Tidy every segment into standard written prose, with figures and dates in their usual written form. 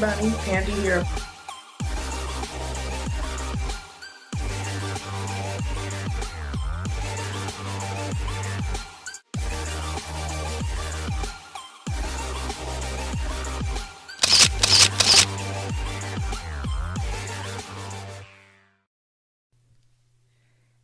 everybody, Pandi here.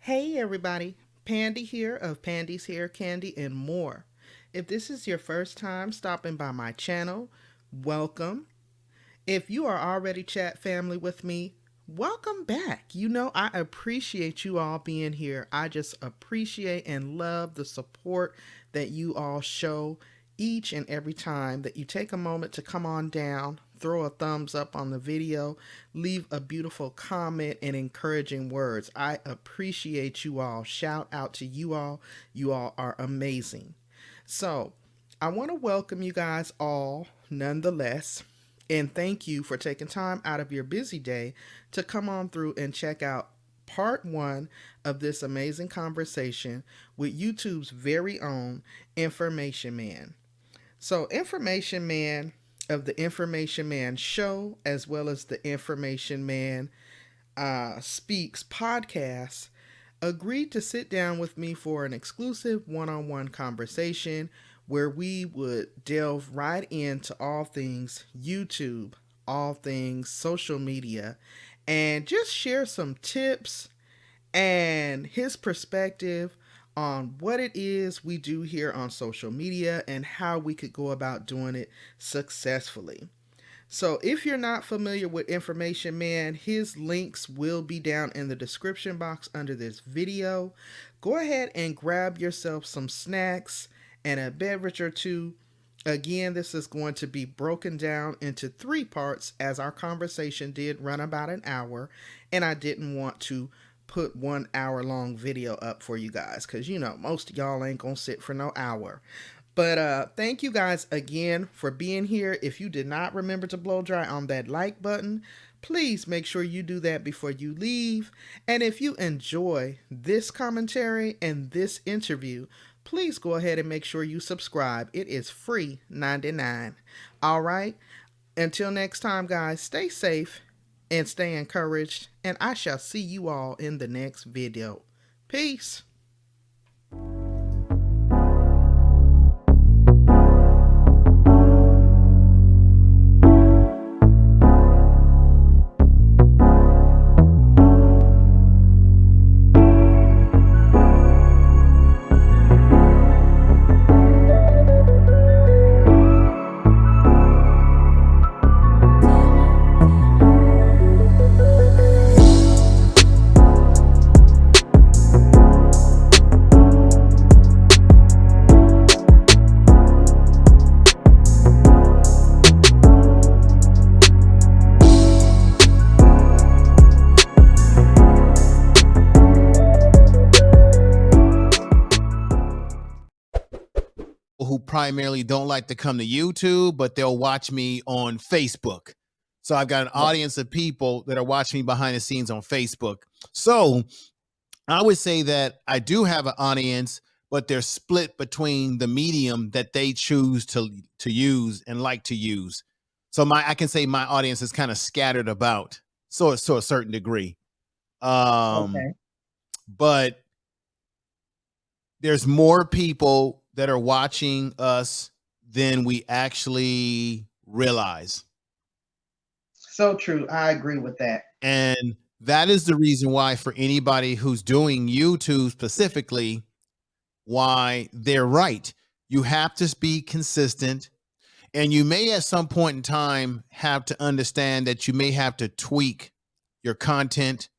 Hey everybody, Pandi here of Pandi's Hair Candy and more. If this is your first time stopping by my channel, welcome. If you are already chat family with me, welcome back. You know, I appreciate you all being here. I just appreciate and love the support that you all show each and every time that you take a moment to come on down, throw a thumbs up on the video, leave a beautiful comment and encouraging words. I appreciate you all. Shout out to you all. You all are amazing. So, I want to welcome you guys all nonetheless. And thank you for taking time out of your busy day to come on through and check out part one of this amazing conversation with YouTube's very own Information Man. So, Information Man of the Information Man Show, as well as the Information Man Speaks podcast, agreed to sit down with me for an exclusive one on one conversation where we would delve right into all things YouTube, all things social media, and just share some tips and his perspective on what it is we do here on social media and how we could go about doing it successfully. So, if you're not familiar with Information Man, his links will be down in the description box under this video. Go ahead and grab yourself some snacks and a beverage or two. Again, this is going to be broken down into three parts as our conversation did run about an hour, and I didn't want to put 1 hour long video up for you guys because you know most of y'all ain't gonna sit for no hour. But thank you guys again for being here. If you did not remember to blow dry on that like button, please make sure you do that before you leave. And if you enjoy this commentary and this interview, please go ahead and make sure you subscribe. It is free 99. All right. Until next time, guys, stay safe and stay encouraged. And I shall see you all in the next video. Peace. Who primarily don't like to come to YouTube, but they'll watch me on Facebook. So I've got an audience of people that are watching me behind the scenes on Facebook. So I would say that I do have an audience, but they're split between the medium that they choose to use and like to use. So I can say my audience is kind of scattered about, so a certain degree. Okay. But there's more people that are watching us than we actually realize. So true. I agree with that. And that is the reason why, for anybody who's doing YouTube specifically, why they're right. You have to be consistent. And you may at some point in time have to understand that you may have to tweak your content.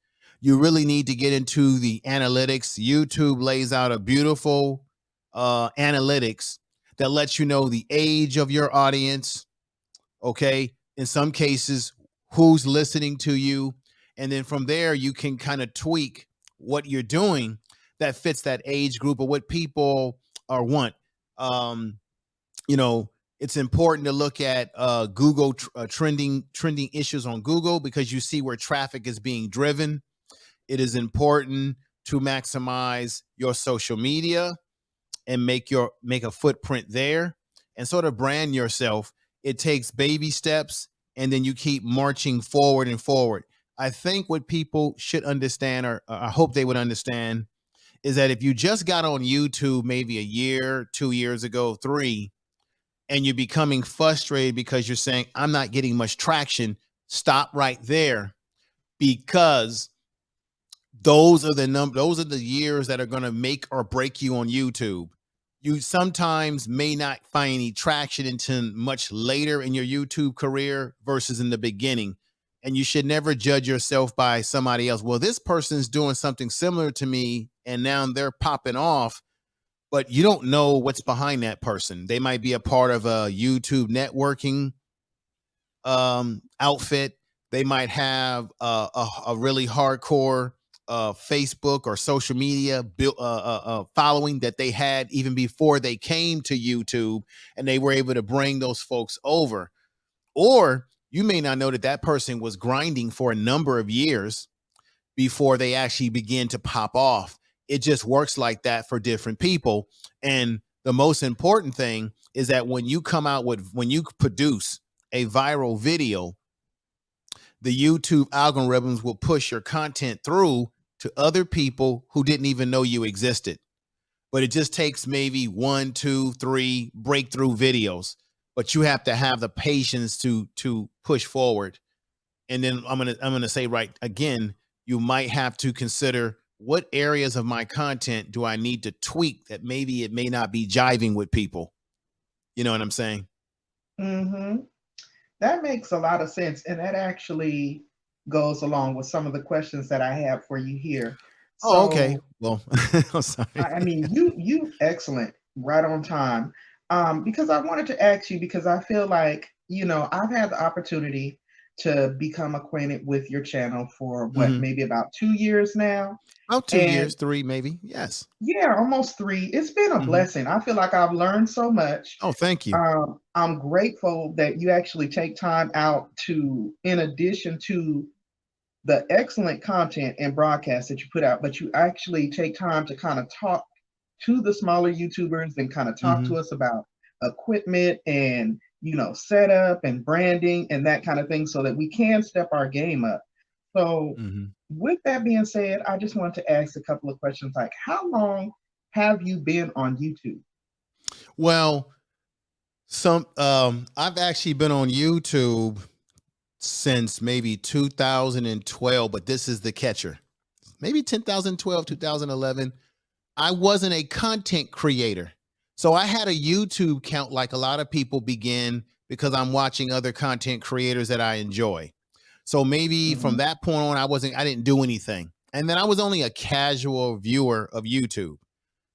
You really need to get into the analytics. YouTube lays out a beautiful analytics that lets you know the age of your audience. Okay. In some cases, who's listening to you. And then from there, you can kind of tweak what you're doing that fits that age group or what people are want. You know, it's important to look at Google trending issues on Google because you see where traffic is being driven. It is important to maximize your social media and make a footprint there and sort of brand yourself. It takes baby steps. and then you keep marching forward and forward. I think what people should understand, or I hope they would understand, is that if you just got on YouTube maybe a year, 2 years ago, three, and you're becoming frustrated because you're saying, I'm not getting much traction, stop right there, because those are the years that are going to make or break you on YouTube. You sometimes may not find any traction until much later in your YouTube career versus in the beginning. And you should never judge yourself by somebody else. Well, this person's doing something similar to me and now they're popping off, but you don't know what's behind that person. They might be a part of a YouTube networking outfit. They might have a really hardcore Facebook or social media following that they had even before they came to YouTube, and they were able to bring those folks over. Or you may not know that that person was grinding for a number of years before they actually begin to pop off. It just works like that for different people. And the most important thing is that when you produce a viral video, the YouTube algorithms will push your content through to other people who didn't even know you existed. But it just takes maybe 1, 2, 3 breakthrough videos. But you have to have the patience to push forward. And then I'm gonna say right again, you might have to consider, what areas of my content do I need to tweak that maybe it may not be jiving with people. You know what I'm saying? Hmm. That makes a lot of sense. And that actually goes along with some of the questions that I have for you here. Oh, okay. So, Well, I'm sorry. I mean, you excellent, right on time. Because I wanted to ask you, because I feel like, I've had the opportunity to become acquainted with your channel for what, Hmm. maybe about 2 years now. About 2 years, And three, maybe. Yes. yeah, almost three. It's been a Hmm. blessing. I feel like I've learned so much. Oh, thank you. I'm grateful that you actually take time out to, in addition to the excellent content and broadcast that you put out, but you actually take time to kind of talk to the smaller YouTubers and kind of talk Hmm. to us about equipment and, setup and branding and that kind of thing so that we can step our game up. So, Hmm. with that being said, I just wanted to ask a couple of questions like, how long have you been on YouTube? Well, I've actually been on YouTube since maybe 2012, but this is the catcher. Maybe 2012, 2011. I wasn't a content creator. So I had a YouTube count like a lot of people begin, because I'm watching other content creators that I enjoy. So maybe from Hmm. that point on, I didn't do anything. And then I was only a casual viewer of YouTube.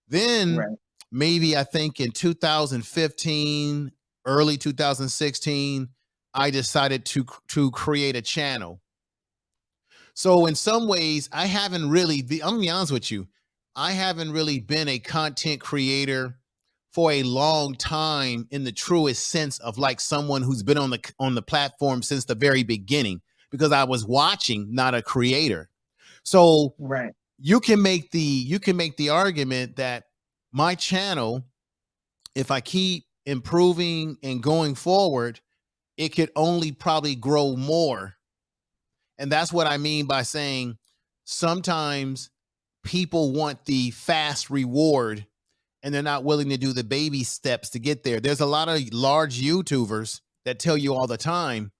Then Right. maybe I think in 2015, early 2016, I decided to create a channel. So in some ways, I'm gonna be honest with you, I haven't really been a content creator for a long time in the truest sense of like someone who's been on the platform since the very beginning, because I was watching, not a creator. So Right. you can make the argument that my channel, if I keep improving and going forward, it could only probably grow more. And that's what I mean by saying sometimes people want the fast reward and they're not willing to do the baby steps to get there. There's a lot of large YouTubers that tell you all the time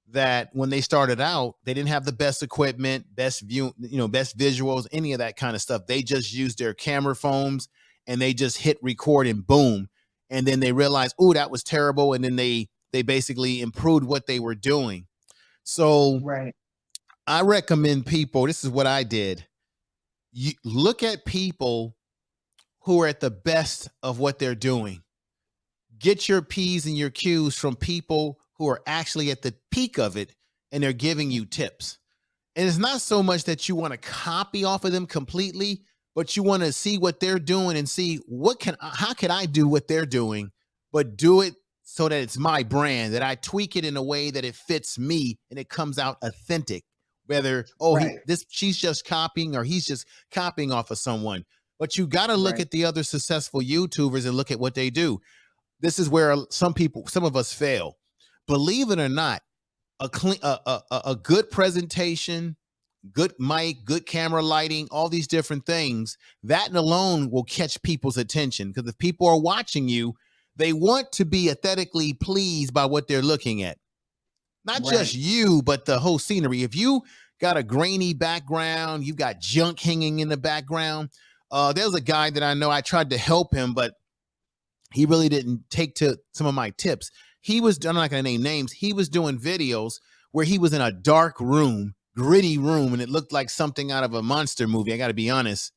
that when they started out, they didn't have the best equipment, best view, best visuals, any of that kind of stuff. They just used their camera phones and they just hit record and boom. And then they realized, oh, that was terrible. And then they basically improved what they were doing. So Right. I recommend people, this is what I did. You look at people who are at the best of what they're doing. Get your P's and your Q's from people who are actually at the peak of it and they're giving you tips. And it's not so much that you want to copy off of them completely, but you want to see what they're doing and see how can I do what they're doing, but do it so that it's my brand, that I tweak it in a way that it fits me and it comes out authentic. Whether, oh, Right. she's just copying or he's just copying off of someone. But you got to look Right. at the other successful YouTubers and look at what they do. This is where some of us fail. Believe it or not, a good presentation, good mic, good camera lighting, all these different things, that alone will catch people's attention. Because if people are watching you, they want to be aesthetically pleased by what they're looking at. Not just Right. you, but the whole scenery. If you got a grainy background, you've got junk hanging in the background. There's a guy that I know, I tried to help him, but he really didn't take to some of my tips. I'm not going to name names. He was doing videos where he was in a dark room, gritty room, and it looked like something out of a monster movie. I got to be honest.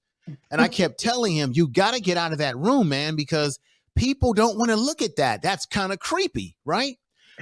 And I kept telling him, you got to get out of that room, man, because people don't want to look at that. That's kind of creepy, right?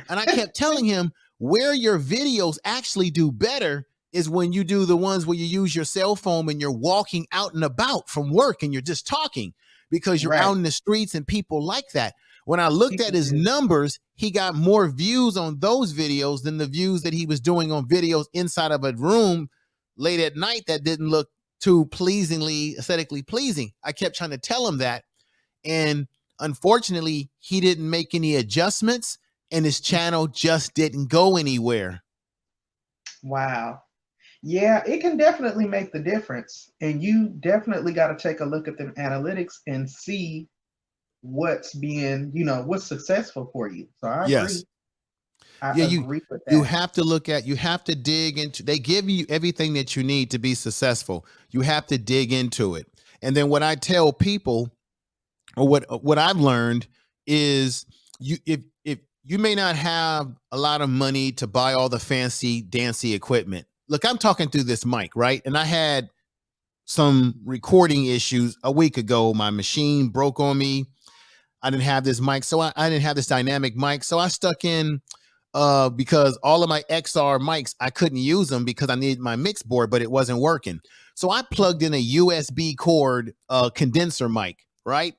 And I kept telling him, where your videos actually do better is when you do the ones where you use your cell phone and you're walking out and about from work and you're just talking, because you're out Right. in the streets and people like that. When I looked at People his do. numbers, he got more views on those videos than the views that he was doing on videos inside of a room late at night that didn't look too aesthetically pleasing. I kept trying to tell him that. And unfortunately, he didn't make any adjustments and his channel just didn't go anywhere. Wow. Yeah, it can definitely make the difference. And you definitely got to take a look at them analytics and see what's being, what's successful for you. So I Yes. agree. I Yeah, agree with you that. have to you have to dig into, they give you everything that you need to be successful. You have to dig into it. And then what I tell people, or what I've learned is, if you may not have a lot of money to buy all the fancy dancy equipment. Look, I'm talking through this mic, right? And I had some recording issues a week ago. My machine broke on me. I didn't have this mic, so I didn't have this dynamic mic. So I stuck in, because all of my XR mics, I couldn't use them because I needed my mix board, but it wasn't working. So I plugged in a USB cord condenser mic, right?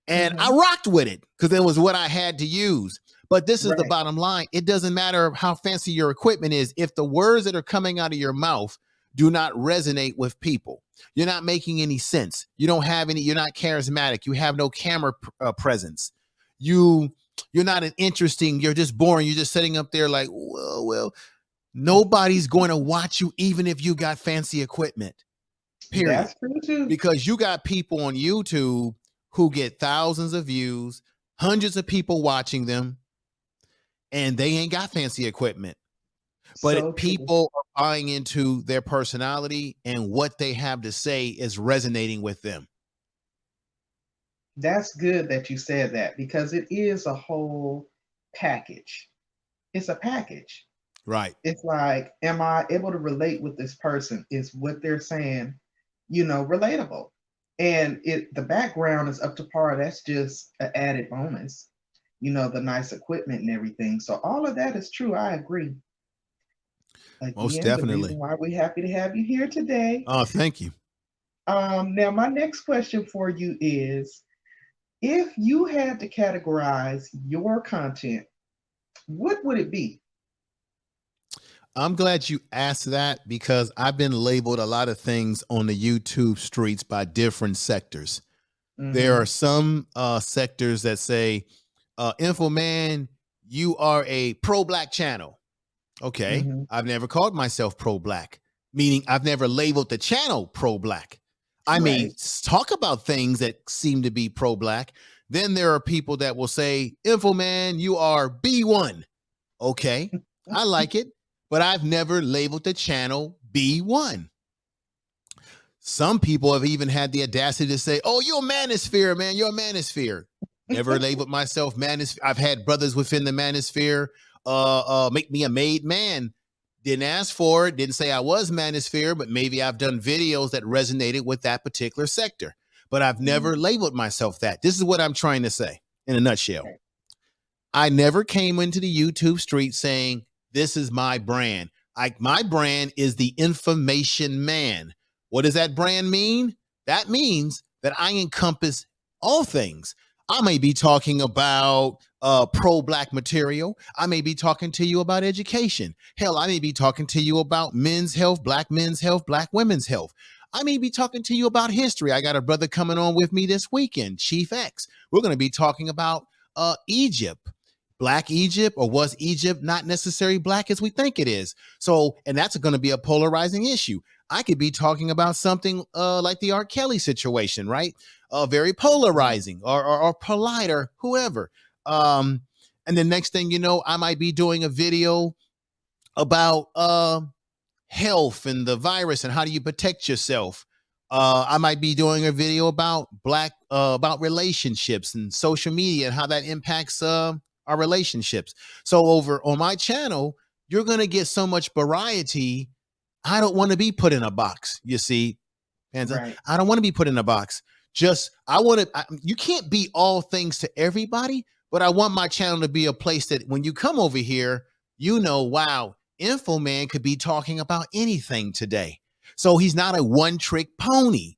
And I Hmm. rocked with it because it was what I had to use. But this is the Right. bottom line. It doesn't matter how fancy your equipment is. If the words that are coming out of your mouth do not resonate with people, you're not making any sense. You don't have any, you're not charismatic. You have no camera presence. You, you're not an interesting, you're just boring. You're just sitting up there like, well, nobody's going to watch you even if you got fancy equipment, period. That's true too. Because you got people on YouTube who get thousands of views, hundreds of people watching them, and they ain't got fancy equipment. So But true. people are buying into their personality, and what they have to say is resonating with them. That's good that you said that because it is a whole package. It's a package. Right. It's like, am I able to relate with this person? Is what they're saying, relatable? And the background is up to par. That's just an added bonus, the nice equipment and everything. So all of that is true. I agree. Most Again, the reason definitely. why we're happy to have you here today. Oh, thank you. Now my next question for you is, if you had to categorize your content, what would it be? I'm glad you asked that because I've been labeled a lot of things on the YouTube streets by different sectors. There are Mm-hmm. some sectors that say, Info Man, you are a pro black channel. Okay. Mm-hmm. I've never called myself pro black, meaning I've never labeled the channel pro black. I may Right. talk about things that seem to be pro black. Then there are people that will say, Info Man, you are B1. Okay. I like it, but I've never labeled the channel B1. Some people have even had the audacity to say, oh, you're a manosphere, man. You're a manosphere. Never labeled myself manosphere. I've had brothers within the manosphere make me a made man. Didn't ask for it. Didn't say I was manosphere, but maybe I've done videos that resonated with that particular sector. But I've never labeled myself that. This is what I'm trying to say in a nutshell. Okay. I never came into the YouTube street saying, this is my brand. My brand is the information man. What does that brand mean? That means that I encompass all things. I may be talking about pro-black material. I may be talking to you about education. Hell, I may be talking to you about men's health, black women's health. I may be talking to you about history. I got a brother coming on with me this weekend, Chief X. We're going to be talking about Egypt, Black Egypt, or was Egypt not necessarily black as we think it is? So, and that's going to be a polarizing issue. I could be talking about something like the R. Kelly situation, right? Very Right. polarizing, or polite, or whoever. Um, and the next thing you know, I might be doing a video about health and the virus and how do you protect yourself. I might be doing a video about relationships and social media and how that impacts our relationships. So over on my channel, you're gonna get so much variety. I don't want to be put in a box. You see, Panza, Right. I don't want to be put in a box. Just I want to. You can't be all things to everybody, but I want my channel to be a place that when you come over here, you know, wow, Info Man could be talking about anything today. So he's not a one trick pony.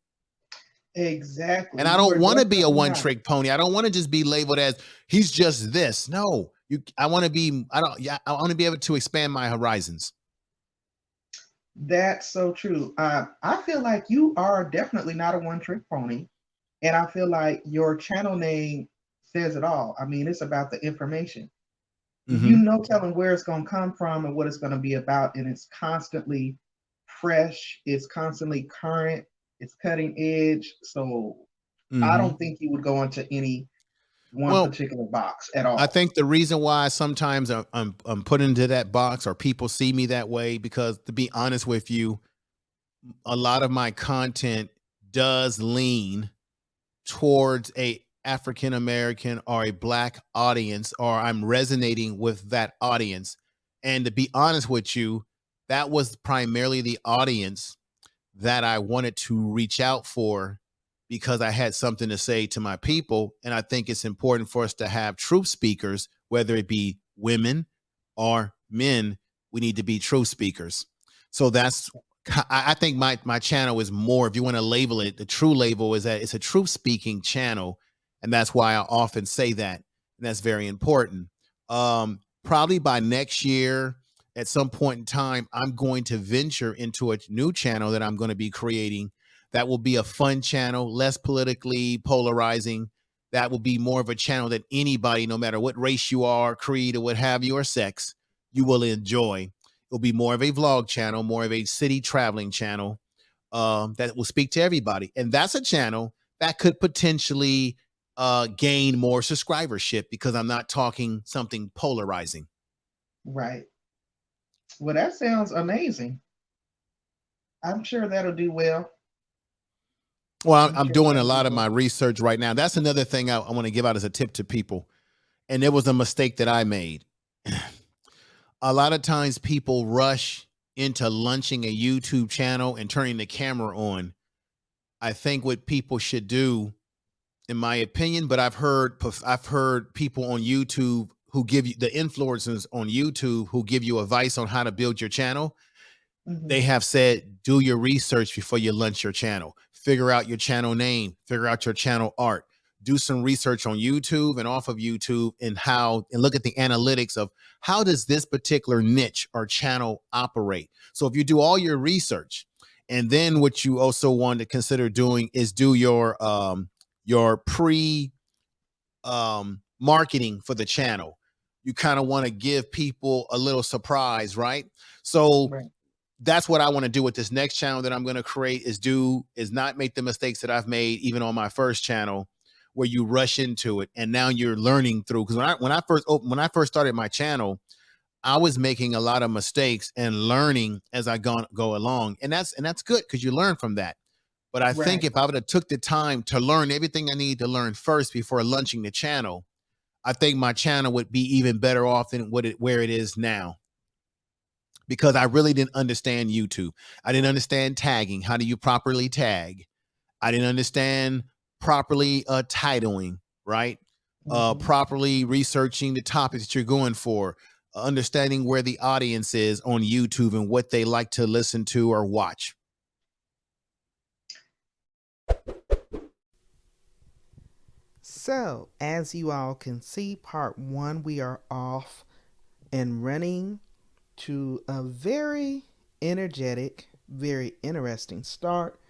Exactly. And I You don't are want to be a definitely one not. trick pony. I don't want to just be labeled as he's just this. No, you. I want to be. I don't. Yeah, I want to be able to expand my horizons. That's so true. I feel like you are definitely not a one trick pony. And I feel like your channel name says it all. I mean, it's about the information. You Mm-hmm. know, telling where it's going to come from and what it's going to be about. And it's constantly fresh, it's constantly current, it's cutting edge. So I Mm-hmm. don't think you would go into any one Well, particular box at I all. think the reason why sometimes I'm put into that box or people see me that way because to be honest with you, a lot of my content does lean towards a African American or a black audience, or I'm resonating with that audience. And to be honest with you, that was primarily the audience that I wanted to reach out for because I had something to say to my people. And I think it's important for us to have truth speakers, whether it be women or men. We need to be truth speakers. So that's, I think my channel is more, if you want to label it, the true label is that it's a truth speaking channel. And that's why I often say that. And that's very important. Probably by next year, at some point in time, I'm going to venture into a new channel that I'm going to be creating. That will be a fun channel, less politically polarizing. That will be more of a channel that anybody, no matter what race you are, creed, or what have you, or sex, you will enjoy. It'll be more of a vlog channel, more of a city traveling channel that will speak to everybody. And that's a channel that could potentially gain more subscribership because I'm not talking something polarizing. Right. Well, that sounds amazing. I'm sure that'll do well. Well, I'm I'm sure doing a that'll do lot of my well. research right now. That's another thing I want to give out as a tip to people. And there was a mistake that I made. A lot of times people rush into launching a YouTube channel and turning the camera on. I think what people should do, in my opinion, but I've heard people on YouTube who give you the influencers on YouTube who give you advice on how to build your channel. They Hmm. have said do your research before you launch your channel. Figure out your channel name, figure out your channel art, do some research on YouTube and off of YouTube and look at the analytics of how does this particular niche or channel operate. So if you do all your research, and then what you also want to consider doing is do your pre marketing for the channel. You kind of want to give people a little surprise, right? So Right. that's what I want to do with this next channel that I'm going to create is not make the mistakes that I've made even on my first channel where you rush into it and now you're learning through because when I first started my channel, I was making a lot of mistakes and learning as go along, and that's good because you learn from that. But I think Right. if I would have took the time to learn everything I need to learn first before launching the channel, I think my channel would be even better off than where it is now because I really didn't understand YouTube. I didn't understand tagging. How do you properly tag? I didn't understand properly titling, right? Hmm. Properly researching the topics that you're going for, understanding where the audience is on YouTube and what they like to listen to or watch. So, as you all can see, part one, we are off and running to a very energetic, very interesting start.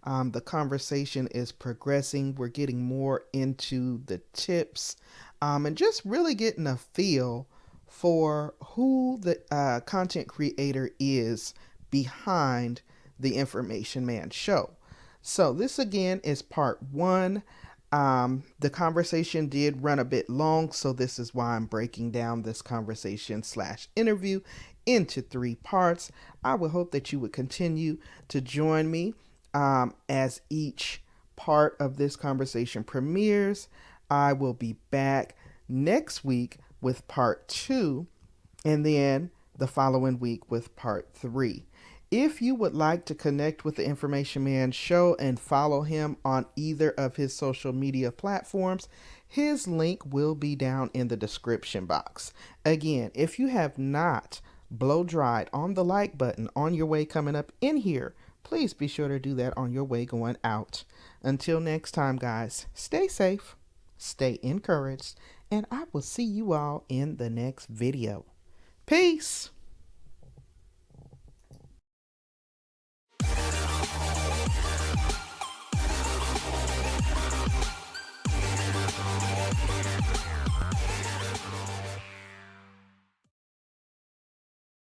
The conversation is progressing. We're getting more into the tips and just really getting a feel for who the content creator is behind the Information Man show. So, this again is part one. The conversation did run a bit long, so this is why I'm breaking down this conversation slash interview into three parts. I would hope that you would continue to join me as each part of this conversation premieres. I will be back next week with part two, and then the following week with part three. If you would like to connect with the Information Man show and follow him on either of his social media platforms, his link will be down in the description box. Again, if you have not blow dried on the like button on your way coming up in here, please be sure to do that on your way going out. Until next time, guys, stay safe, stay encouraged, and I will see you all in the next video. Peace.